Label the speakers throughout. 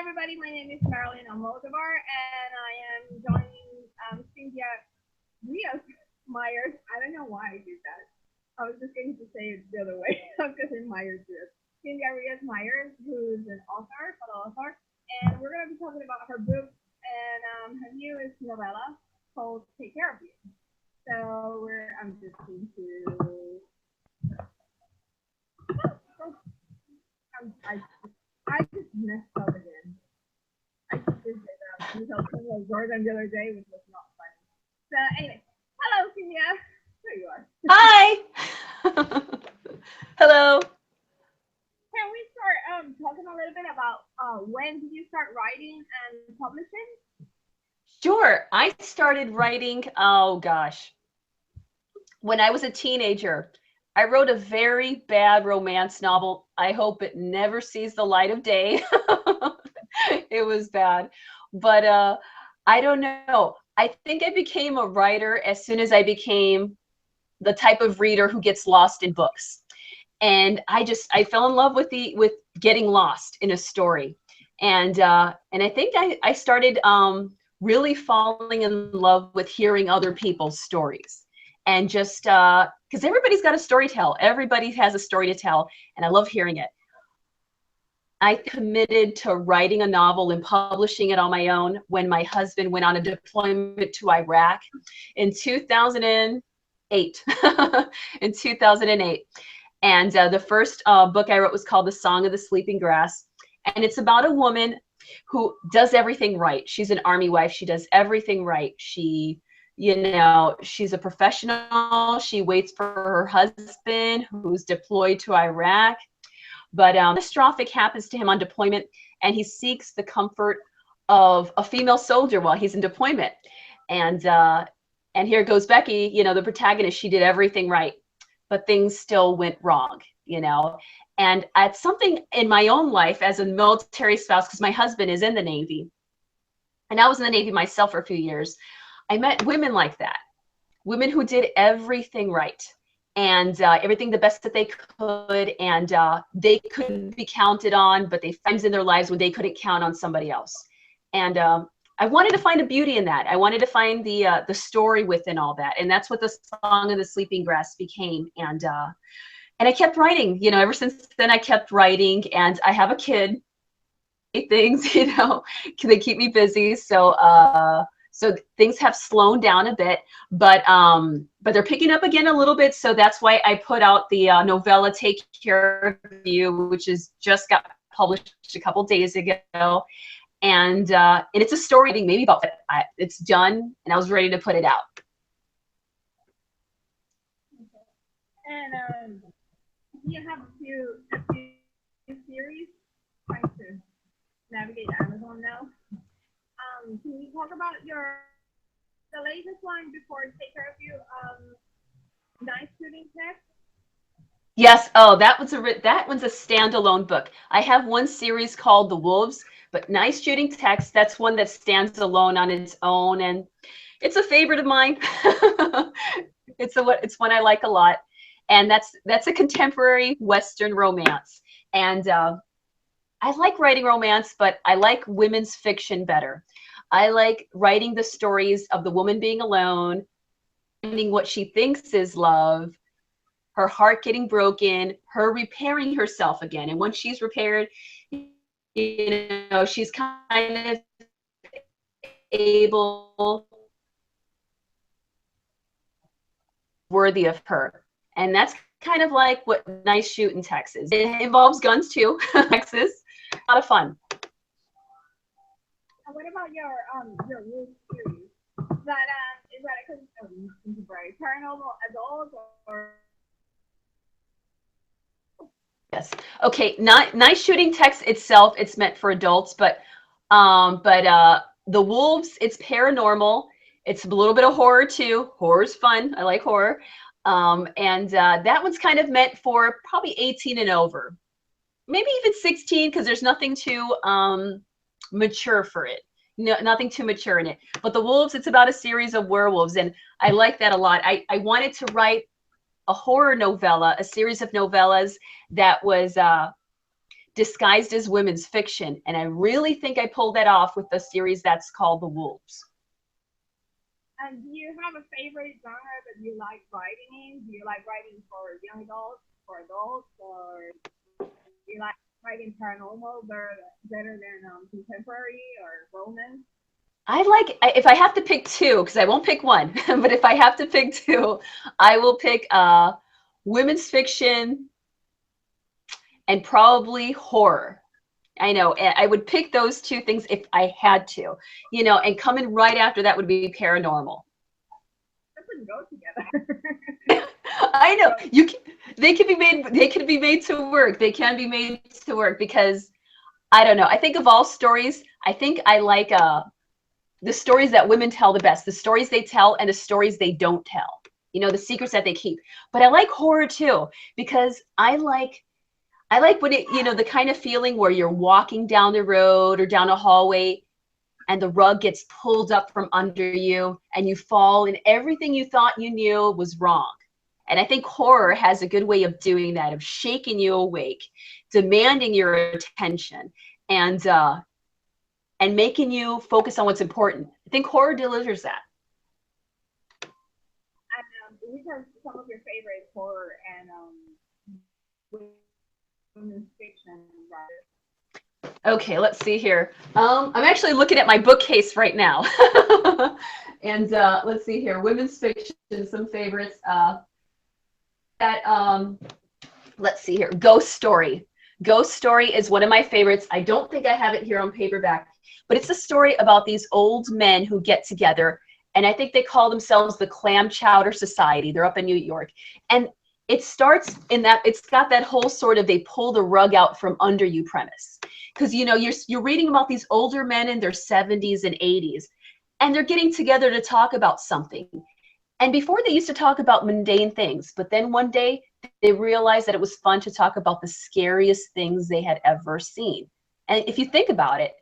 Speaker 1: everybody. My name is Marilyn Almodovar, and I am joining Cyndia Rios-Myers. I don't know why I did that. I was just going to say it the other way. I was going to say Myers Rios. Cyndia Rios-Myers, who's an author, photo author, and we're going to be talking about her book and her newest novella called Take Care of You. So I'm just going to. I just messed up again. I just did Jordan the other day, which was not funny. So anyway, hello, Cyndia. There you are.
Speaker 2: Hi. Hello.
Speaker 1: Can we start talking a little bit about when did you start writing and publishing?
Speaker 2: Sure. I started writing, oh gosh, when I was a teenager. I wrote a very bad romance novel. I hope it never sees the light of day. It was bad. But I don't know. I think I became a writer as soon as I became the type of reader who gets lost in books. And I fell in love with the with getting lost in a story. And I think I started really falling in love with hearing other people's stories. And just because everybody's got a story to tell, everybody has a story to tell, and I love hearing it. I committed to writing a novel and publishing it on my own when my husband went on a deployment to Iraq in 2008. In 2008. And the first book I wrote was called The Song of the Sleeping Grass. And it's about a woman who does everything right. She's an army wife. She does everything right. She's a professional. She waits for her husband who's deployed to Iraq. But catastrophic happens to him on deployment, and he seeks the comfort of a female soldier while he's in deployment. And here goes Becky, the protagonist. She did everything right, but things still went wrong. And at something in my own life as a military spouse, because my husband is in the Navy, and I was in the Navy myself for a few years, I met women like that, women who did everything right and everything the best that they could, and they could be counted on, but they found times in their lives when they couldn't count on somebody else. And I wanted to find a beauty in that. I wanted to find the story within all that, and that's what the Song of the Sleeping Grass became. And I kept writing. Ever since then, I kept writing, and I have a kid. Things, they keep me busy. So things have slowed down a bit, but they're picking up again a little bit. So that's why I put out the novella "Take Care of You," which is just got published a couple days ago, and it's a story. Maybe about it's done, and I was ready to put it out.
Speaker 1: And you have a few series trying to navigate Amazon now. Can you talk about the latest one before Take Care of You? Nice Shooting Text.
Speaker 2: Yes. Oh, that one's a standalone book. I have one series called The Wolves, but Nice Shooting Text, that's one that stands alone on its own, and it's a favorite of mine. It's one I like a lot, and that's a contemporary Western romance. And I like writing romance, but I like women's fiction better. I like writing the stories of the woman being alone, finding what she thinks is love, her heart getting broken, her repairing herself again. And once she's repaired, she's kind of able, worthy of her. And that's kind of like what Nice Shooting Text is. It involves guns too, Texas. A lot of fun.
Speaker 1: And what about your new series? Is that a contemporary paranormal adult or?
Speaker 2: Yes. Okay. Not Nice Shooting Text itself. It's meant for adults, but The Wolves. It's paranormal. It's a little bit of horror too. Horror's fun. I like horror. And that one's kind of meant for probably 18 and over, maybe even 16, because there's nothing too mature for it. No, nothing too mature in it. But The Wolves, it's about a series of werewolves, and I like that a lot. I wanted to write a horror novella, a series of novellas that was disguised as women's fiction. And I really think I pulled that off with the series that's called The Wolves.
Speaker 1: And do you have a favorite genre that you like writing in? Do you like writing for young adults, for adults, or do you like writing paranormal better than contemporary or romance?
Speaker 2: If I have to pick two, because I won't pick one, but if I have to pick two, I will pick women's fiction and probably horror. I know, and I would pick those two things if I had to, and coming right after that would be paranormal.
Speaker 1: That wouldn't go together.
Speaker 2: I know they can be made to work. They can be made to work because I don't know. I think of all stories, I think I like the stories that women tell the best, the stories they tell and the stories they don't tell. The secrets that they keep. But I like horror too because I like when it, the kind of feeling where you're walking down the road or down a hallway and the rug gets pulled up from under you and you fall and everything you thought you knew was wrong. And I think horror has a good way of doing that, of shaking you awake, demanding your attention, and making you focus on what's important. I think horror delivers that.
Speaker 1: And which are some of your favorite horror and women's fiction writers?
Speaker 2: Okay, let's see here. I'm actually looking at my bookcase right now. And let's see here. Women's fiction, some favorites. Let's see here. Ghost Story. Ghost Story is one of my favorites. I don't think I have it here on paperback, but it's a story about these old men who get together, and I think they call themselves the Clam Chowder Society. They're up in New York. And it starts in that it's got that whole sort of they pull the rug out from under you premise. Because you're reading about these older men in their 70s and 80s, and they're getting together to talk about something. And before they used to talk about mundane things, but then one day they realized that it was fun to talk about the scariest things they had ever seen. And if you think about it,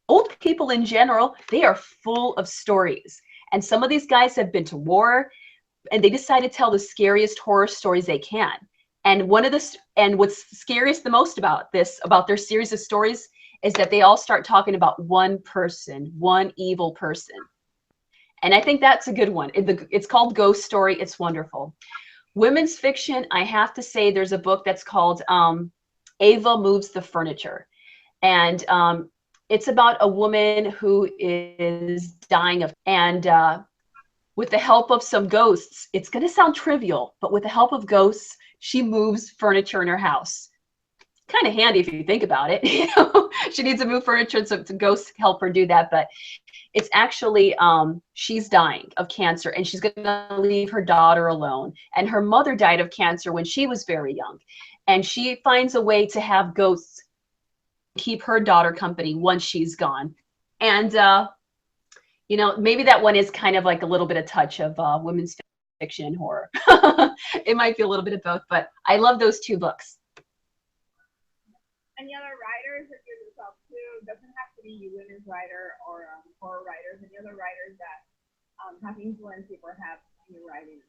Speaker 2: old people in general, they are full of stories. And some of these guys have been to war, and they decide to tell the scariest horror stories they can. And what's scariest the most about their series of stories, is that they all start talking about one person, one evil person. And I think that's a good one. It's called Ghost Story. It's wonderful. Women's fiction, I have to say there's a book that's called Ava Moves the Furniture. And it's about a woman who is dying and with the help of some ghosts, it's going to sound trivial, but with the help of ghosts, she moves furniture in her house. Kind of handy if you think about it. She needs to move furniture, so ghosts help her do that. But it's actually, she's dying of cancer, and she's going to leave her daughter alone. And her mother died of cancer when she was very young. And she finds a way to have ghosts keep her daughter company once she's gone. And, maybe that one is kind of like a little bit of touch of women's fiction and horror. It might be a little bit of both, but I love those two books.
Speaker 1: Any other writers that you look up to? Doesn't have to be women's writer or horror writers. Any other writers that have influenced you perhaps in your writing?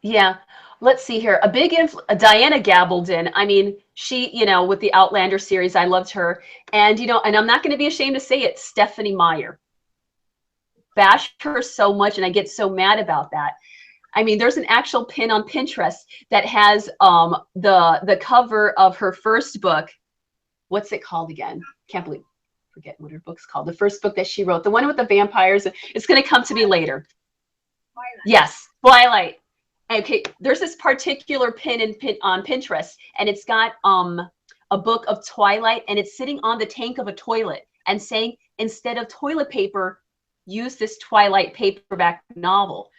Speaker 2: Yeah, let's see here. Diana Gabaldon. I mean, she, with the Outlander series, I loved her. And, and I'm not going to be ashamed to say it, Stephanie Meyer. Bash her so much, and I get so mad about that. I mean, there's an actual pin on Pinterest that has the cover of her first book. What's it called again? Forget what her book's called. The first book that she wrote, the one with the vampires. It's going to come to me later.
Speaker 1: Twilight.
Speaker 2: Yes, Twilight. Okay, there's this particular pin on Pinterest, and it's got a book of Twilight, and it's sitting on the tank of a toilet and saying, instead of toilet paper, use this Twilight paperback novel.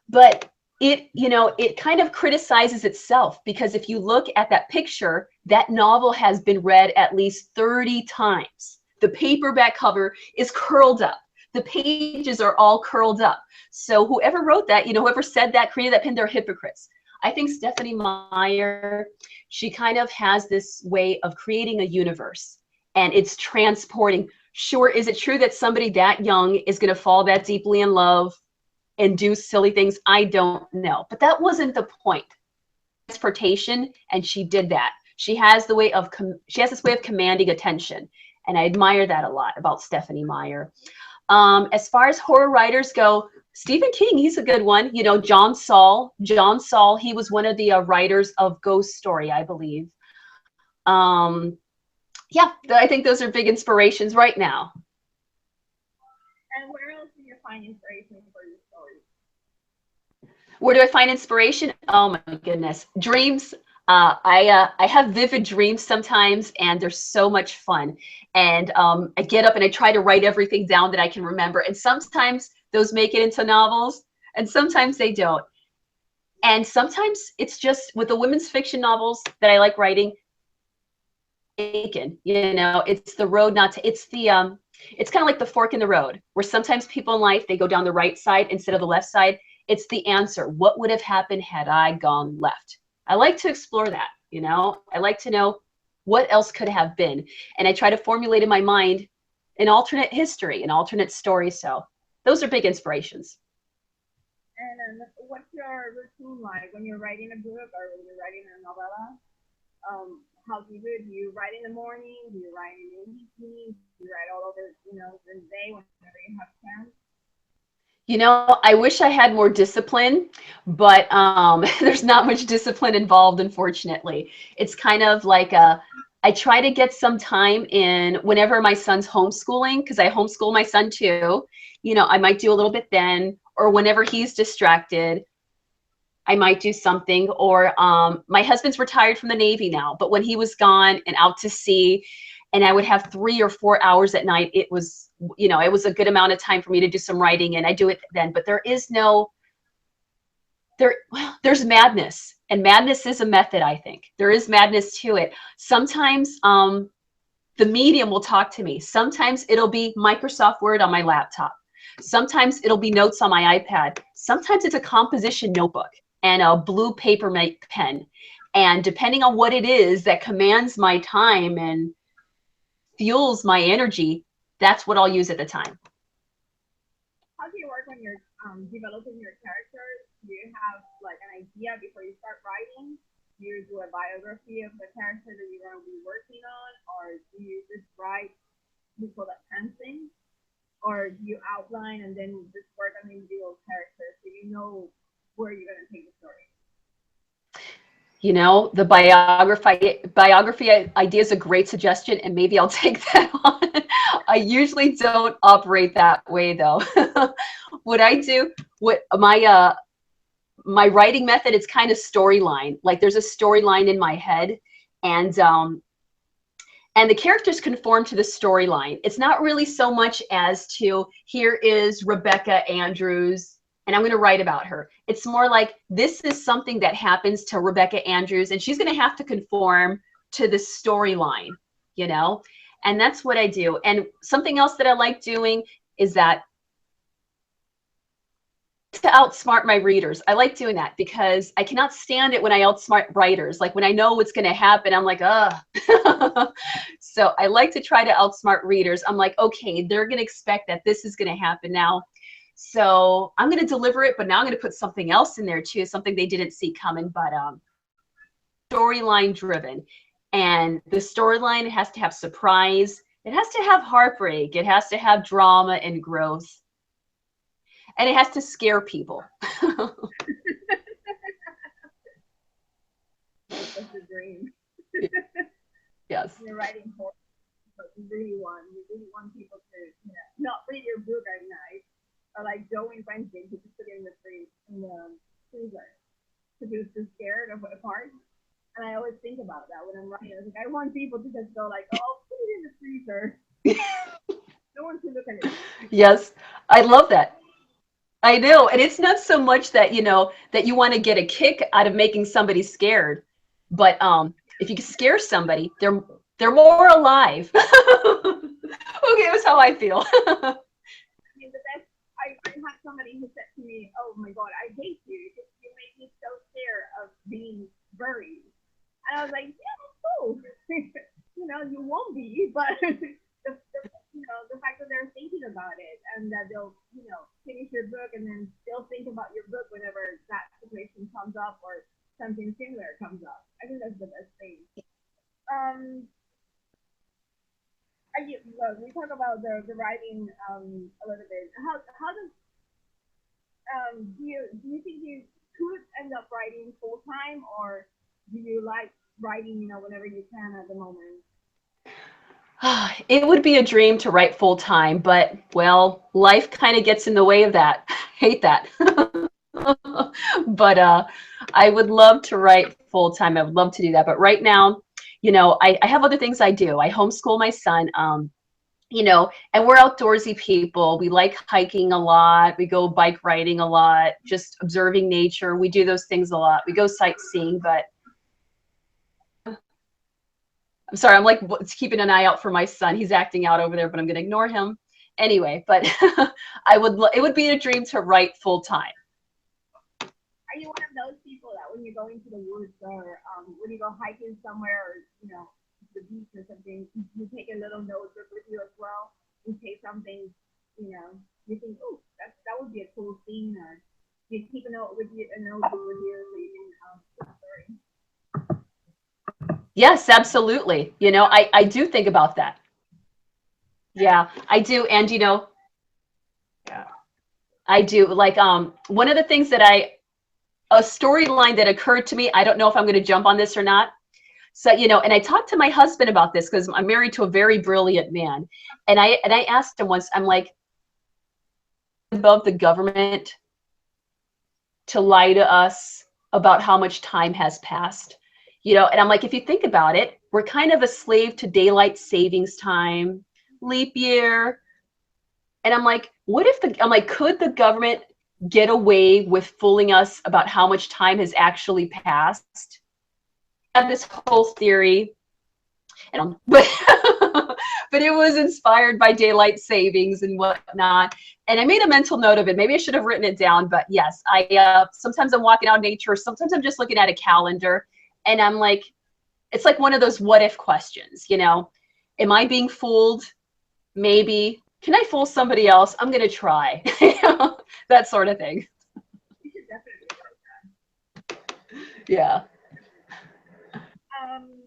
Speaker 2: But it kind of criticizes itself, because if you look at that picture, that novel has been read at least 30 times. The paperback cover is curled up. The pages are all curled up. So whoever wrote that, whoever said that, created that pin, they're hypocrites. I think Stephanie Meyer, she kind of has this way of creating a universe, and it's transporting. Sure, is it true that somebody that young is going to fall that deeply in love and do silly things? I don't know. But that wasn't the point. Transportation, and she did that. She has the way of she has this way of commanding attention, and I admire that a lot about Stephanie Meyer. As far as horror writers go, Stephen King, he's a good one. You know, John Saul, he was one of the writers of Ghost Story, I believe. Um, yeah, I think those are big inspirations right now.
Speaker 1: And where else do you find inspiration for your stories?
Speaker 2: Where do I find inspiration? Oh my goodness, dreams. I have vivid dreams sometimes, and they're so much fun. And I get up and I try to write everything down that I can remember. And sometimes those make it into novels, and sometimes they don't. And sometimes it's just with the women's fiction novels that I like writing. Taken, you know, it's the road not to. It's kind of like the fork in the road, where sometimes people in life they go down the right side instead of the left side. It's the answer. What would have happened had I gone left? I like to explore that. You know, I like to know what else could have been, and I try to formulate in my mind an alternate history, an alternate story. So those are big inspirations.
Speaker 1: And what's your routine like when you're writing a book or when you're writing a novella? How do you do it? Do you write in the morning? Do you write in the evening? Do you write all over, the day whenever you have time?
Speaker 2: You know, I wish I had more discipline, but there's not much discipline involved, unfortunately. It's kind of like I try to get some time in whenever my son's homeschooling, because I homeschool my son too. You know, I might do a little bit then, or whenever he's distracted, I might do something. Or my husband's retired from the Navy now, but when he was gone and out to sea, and I would have 3 or 4 hours at night, it was, you know, it was a good amount of time for me to do some writing, and I do it then. But there is no there. Well, there's madness, and madness is a method. I think there is madness to it. Sometimes the medium will talk to me. Sometimes it'll be Microsoft Word on my laptop. Sometimes it'll be notes on my iPad. Sometimes it's a composition notebook and a blue paper pen. And depending on what it is that commands my time and fuels my energy, that's what I'll use at the time.
Speaker 1: How do you work when you're developing your characters? Do you have like an idea before you start writing? Do you do a biography of the character that you're going to be working on, or do you just write before the fencing, or do you outline and then just work on the individual characters so you know where you're going to take the story?
Speaker 2: You know, the biography idea is a great suggestion, and maybe I'll take that on. I usually don't operate that way, though. What I do, what my writing method, it's kind of storyline. Like there's a storyline in my head, and and the characters conform to the storyline. It's not really so much as to here is Rebecca Andrews and I'm going to write about her. It's more like this is something that happens to Rebecca Andrews and she's going to have to conform to the storyline, you know? And that's what I do. And something else that I like doing is that to outsmart my readers. I like doing that because I cannot stand it when I outsmart writers. Like when I know what's going to happen, I'm like, ugh. So I like to try to outsmart readers. I'm like, okay, they're going to expect that this is going to happen now. So I'm going to deliver it, but now I'm going to put something else in there too, something they didn't see coming, but storyline driven. And the storyline has to have surprise. It has to have heartbreak. It has to have drama and growth. And it has to scare people.
Speaker 1: That's the dream.
Speaker 2: Yes.
Speaker 1: You're writing horror, but you really want people to, not read your book at night, or like Joe in Wednesday, who just put it in the freezer, because he was too scared of a part. And I always think about that when I'm writing. I was like, I want people to just go like, oh, put it in the freezer. No one to look at it.
Speaker 2: Yes. I love that. I know. And it's not so much that, you know, that you want to get a kick out of making somebody scared, but if you can scare somebody, they're more alive. Okay, that's how I feel.
Speaker 1: I mean, the best. I had somebody who said to me, "Oh my God, I hate you because you make me so scared of being buried." And I was like, "Yeah, that's cool. You won't be, but the fact that they're thinking about it and that they'll finish your book and then still think about your book whenever that situation comes up or something similar comes up. I think that's the best thing." Um, are you, well, we talk about the writing a little bit. How does do you think you could end up writing full time, or do you like writing, whenever you can at the moment?
Speaker 2: It would be a dream to write full time, but well, life kind of gets in the way of that. Hate that. But I would love to write full time. I would love to do that. But right now, I have other things I do. I homeschool my son. And we're outdoorsy people. We like hiking a lot. We go bike riding a lot, just observing nature. We do those things a lot. We go sightseeing, but I'm sorry, I'm like keeping an eye out for my son. He's acting out over there, but I'm going to ignore him anyway. But it would be a dream to write full time.
Speaker 1: Are you one of those people that when you go into the woods, or when you go hiking somewhere, or the beach or something, you take a little notebook with you as well in case something, you think, oh, that would be a cool scene, or you keep a note with you, a notebook with you, so you can put a story.
Speaker 2: Yes, absolutely. I do think about that. Yeah, I do. And, yeah, I do. Like, one of the things a storyline that occurred to me, I don't know if I'm going to jump on this or not. So, and I talked to my husband about this because I'm married to a very brilliant man. And I asked him once, I'm like, above the government to lie to us about how much time has passed. And I'm like, if you think about it, we're kind of a slave to daylight savings time, leap year. And I'm like, I'm like, could the government get away with fooling us about how much time has actually passed? I have this whole theory, and but but it was inspired by daylight savings and whatnot. And I made a mental note of it. Maybe I should have written it down, but yes, I sometimes I'm walking out in nature, sometimes I'm just looking at a calendar, and I'm like, it's like one of those what if questions, Am I being fooled? Maybe. Can I fool somebody else? I'm gonna try. That sort of thing.
Speaker 1: You should definitely write that.
Speaker 2: Yeah.
Speaker 1: Um,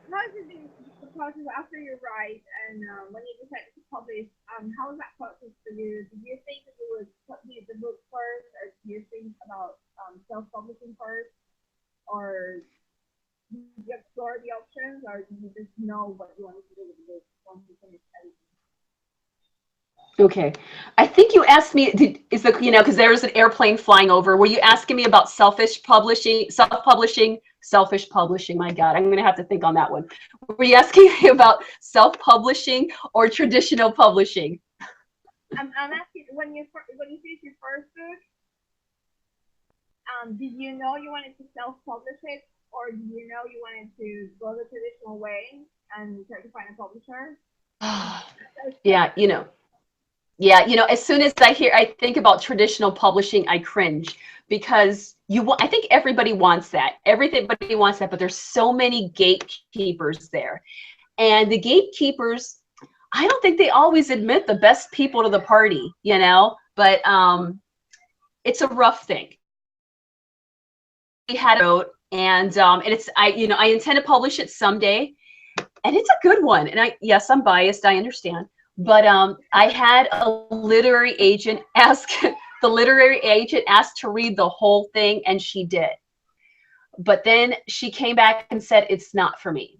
Speaker 1: how has it been the process after you write, and when you decided to publish? How was that process for you? Did you think that you would publish the book first, or do you think about self-publishing first, or did you explore the options, or did you just know what you wanted to do with the book once you finished editing?
Speaker 2: Okay. I think you asked me, because there's an airplane flying over. Were you asking me about self-publishing, selfish publishing? My God, I'm going to have to think on that one. Were you asking me about self-publishing or traditional publishing?
Speaker 1: I'm asking, when you finished your first book, did you know you wanted to self-publish it, or did you know you wanted to go the traditional way and try to find a publisher?
Speaker 2: Yeah, Yeah, as soon as I think about traditional publishing, I cringe because I think everybody wants that. Everybody wants that, but there's so many gatekeepers there. And the gatekeepers, I don't think they always admit the best people to the party. But it's a rough thing. We had a vote, and I intend to publish it someday, and it's a good one. And yes, I'm biased, I understand. But I had a literary agent ask the literary agent asked to read the whole thing, and she did. But then she came back and said it's not for me.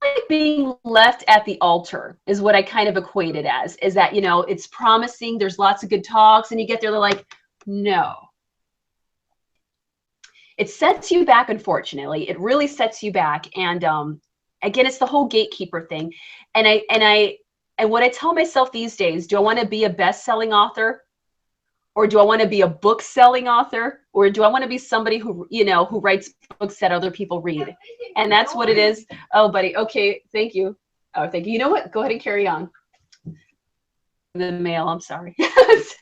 Speaker 2: Like being left at the altar is what I kind of equate it as. Is that it's promising, there's lots of good talks, and you get there, they're like, no. It sets you back, unfortunately. It really sets you back. And again, it's the whole gatekeeper thing. And what I tell myself these days, do I want to be a best-selling author, or do I want to be a book-selling author, or do I want to be somebody who writes books that other people read? And that's what it is. Oh, buddy. Okay, thank you. Oh, thank you. You know what? Go ahead and carry on. The mail. I'm sorry.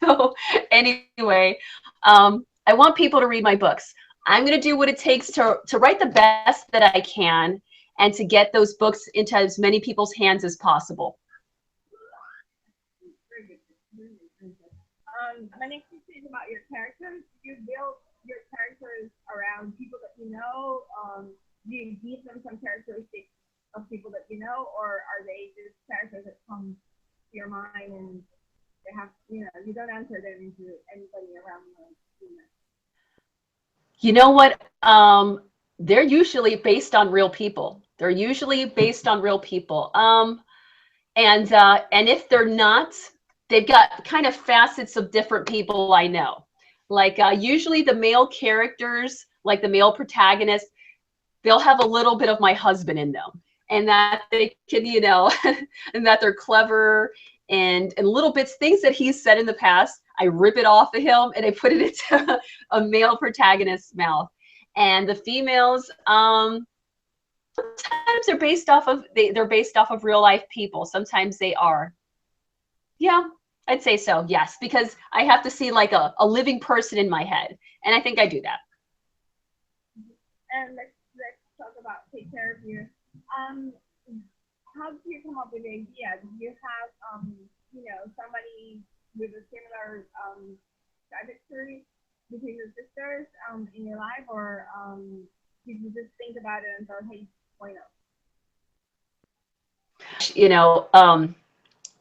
Speaker 2: So anyway, I want people to read my books. I'm going to do what it takes to write the best that I can and to get those books into as many people's hands as possible.
Speaker 1: Very good. Very good. Very good. My next question is about your characters. You build your characters around people that you know. do you give them some characteristics of people that you know, or are they just characters that come to your mind and they have, you know, you don't answer them into anybody around you?
Speaker 2: You know what? They're usually based on real people. They're usually based on real people. And if they're not, they've got kind of facets of different people I know. Like usually the male characters, like the male protagonist, they'll have a little bit of my husband in them, and that they can, you know, and that they're clever and little bits, things that he's said in the past. I rip it off of him and I put it into a male protagonist's mouth. And the females, sometimes they're based off of they're based off of real life people. Sometimes they are. Yeah, I'd say so. Yes, because I have to see like a living person in my head, and I think I do that.
Speaker 1: And let's talk about take care of you. Um, how did you come up with the idea? Did you have you know, somebody with a similar trajectory between your sisters in your life, or did you just think about it and thought, hey, why not?
Speaker 2: You know,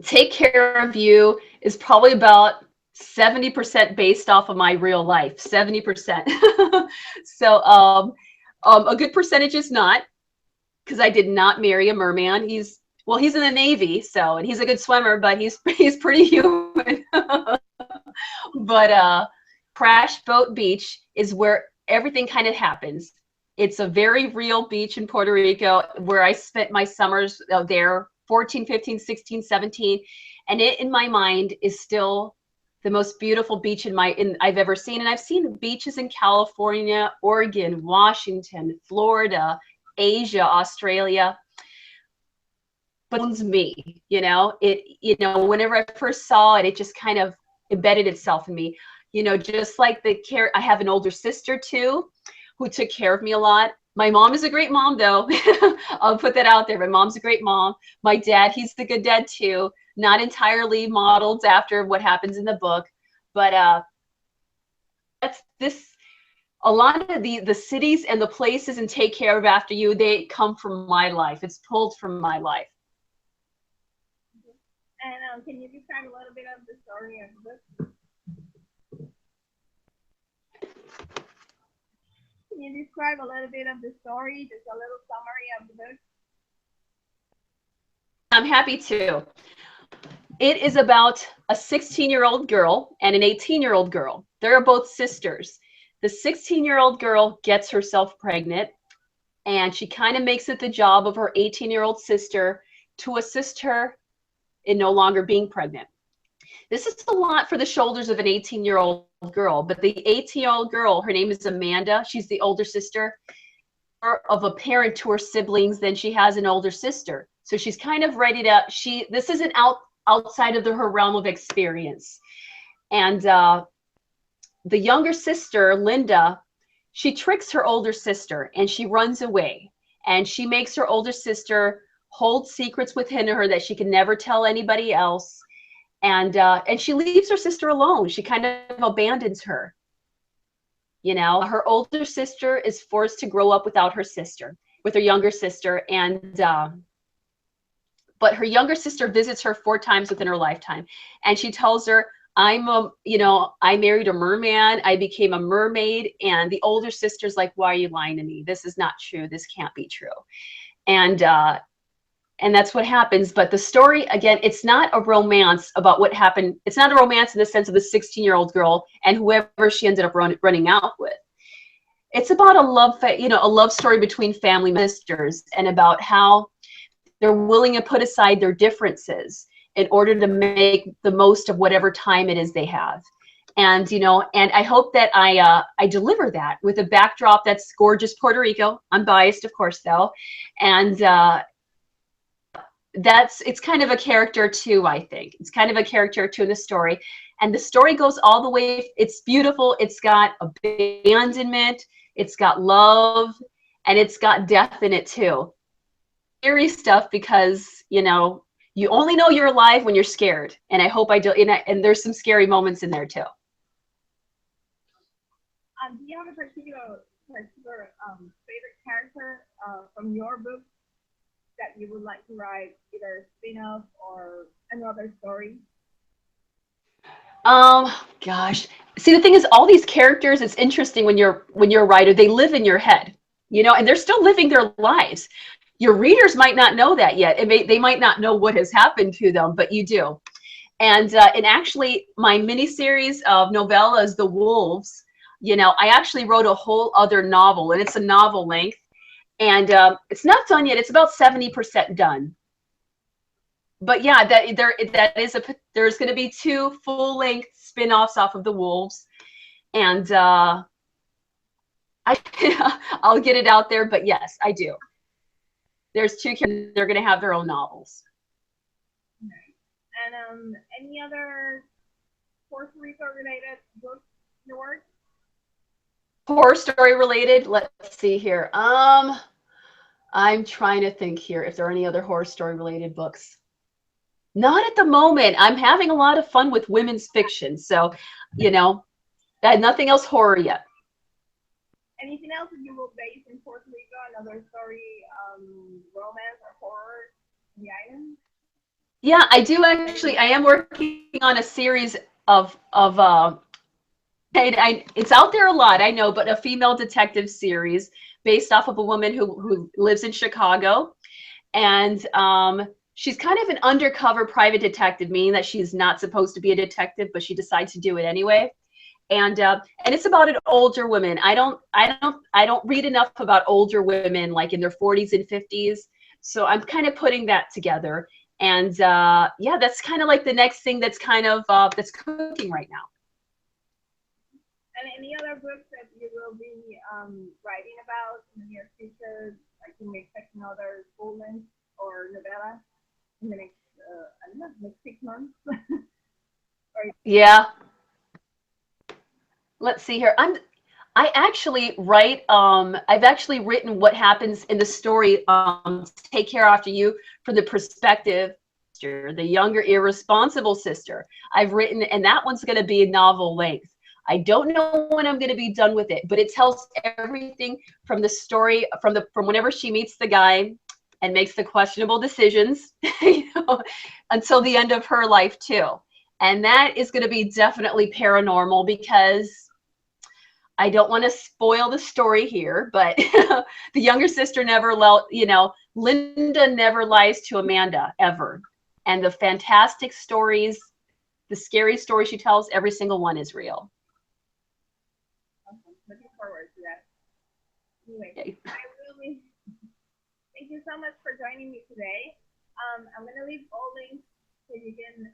Speaker 2: take care of you is probably about 70% based off of my real life. 70%. So a good percentage is not, because I did not marry a merman. He's, well, he's in the Navy, so, and he's a good swimmer, but he's pretty human. But Crash Boat Beach is where everything kind of happens. It's a very real beach in Puerto Rico where I spent my summers there, 14, 15, 16, 17. And it, in my mind, is still the most beautiful beach I've ever seen. And I've seen beaches in California, Oregon, Washington, Florida, Asia, Australia. But owns me, you know, whenever I first saw it, it just kind of embedded itself in me. You know, just like I have an older sister too, who took care of me a lot. My mom is a great mom, though. I'll put that out there. My mom's a great mom. My dad, he's the good dad too. Not entirely modeled after what happens in the book, but that's this. A lot of the cities and the places and take care of after you, they come from my life. It's pulled from my life.
Speaker 1: And can you describe a little bit of the story of the book? Can you describe a little bit of the story, just a little summary of the book?
Speaker 2: I'm happy to. It is about a 16-year-old girl and an 18-year-old girl. They're both sisters. The 16-year-old girl gets herself pregnant, and she kind of makes it the job of her 18-year-old sister to assist her in no longer being pregnant. This is a lot for the shoulders of an 18-year-old girl, but the 18-year-old girl, her name is Amanda. She's the older sister of a parent to her siblings. Then she has an older sister. So she's kind of ready to, this isn't outside of her realm of experience. And the younger sister, Linda, she tricks her older sister and she runs away. And she makes her older sister hold secrets within her that she can never tell anybody else. And she leaves her sister alone. She kind of abandons her. You know, her older sister is forced to grow up without her sister, with her younger sister. And but her younger sister visits her 4 times within her lifetime, and she tells her, I married a merman. I became a mermaid. And the older sister's like, why are you lying to me? This is not true. This can't be true. And that's what happens. But the story, again, it's not a romance about what happened. It's not a romance in the sense of the 16-year-old girl and whoever she ended up running out with. It's about a love story between family sisters, and about how they're willing to put aside their differences in order to make the most of whatever time it is they have. And, and I hope that I deliver that with a backdrop that's gorgeous Puerto Rico. I'm biased, of course, though. And it's kind of a character too, I think. It's kind of a character too in the story. And the story goes all the way. It's beautiful. It's got abandonment. It's got love. And it's got death in it too. Scary stuff, because, you only know you're alive when you're scared. And I hope I do. And there's some scary moments in there too.
Speaker 1: Do you have a particular favorite character from your book that you would like to write, either spin-off or another story?
Speaker 2: Gosh. See, the thing is, all these characters, it's interesting when you're a writer, they live in your head, and they're still living their lives. Your readers might not know that yet. They might not know what has happened to them, but you do. And actually, my miniseries of novellas, The Wolves, I actually wrote a whole other novel, and it's a novel length, and it's not done yet. It's about 70% done. But yeah, there's going to be two full-length spin-offs off of The Wolves, and I I'll get it out there. But yes, I do. There's two characters. They're going to have their own novels.
Speaker 1: And any other Puerto Rico related books in the works?
Speaker 2: Horror story related. Let's see here. I'm trying to think here if there are any other horror story related books. Not at the moment. I'm having a lot of fun with women's fiction, so nothing else horror yet.
Speaker 1: Anything else that you will base in Puerto Rico? Another story, romance or horror in the island?
Speaker 2: Yeah, I do actually. I am working on a series of it's out there a lot, I know, but a female detective series based off of a woman who lives in Chicago, and she's kind of an undercover private detective, meaning that she's not supposed to be a detective, but she decides to do it anyway. And it's about an older woman. I don't read enough about older women like in their 40s and 50s, so I'm kind of putting that together. And yeah, that's kind of like the next thing that's kind of that's cooking right now.
Speaker 1: And any other books that you will be writing about in the near future? Like, can we expect another full length or novella in the next, I don't know, next 6 months?
Speaker 2: Yeah. Let's see here. I actually write. I've actually written what happens in the story. Take Care After You from the perspective, the younger irresponsible sister. I've written, and that one's going to be a novel length. I don't know when I'm going to be done with it, but it tells everything from the story from whenever she meets the guy and makes the questionable decisions, until the end of her life too. And that is going to be definitely paranormal because I don't want to spoil the story here, but the younger sister Linda never lies to Amanda ever. And the fantastic stories, the scary stories she tells, every single one is real.
Speaker 1: Looking forward to that. Anyway,
Speaker 2: Okay.
Speaker 1: Thank you so much for joining me today. I'm going to leave all links so you can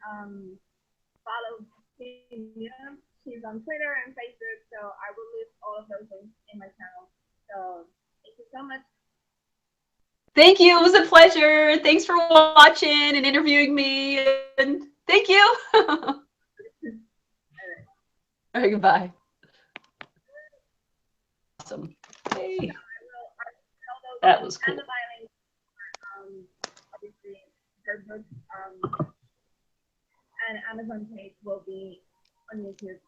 Speaker 1: follow Cyndia. She's on Twitter and Facebook, so I will leave all of those links in my channel. So thank you so much.
Speaker 2: Thank you. It was a pleasure. Thanks for watching and interviewing me. And thank you. All right, goodbye. Awesome. Hey. That was cool.
Speaker 1: Obviously, her book and Amazon page will be on YouTube.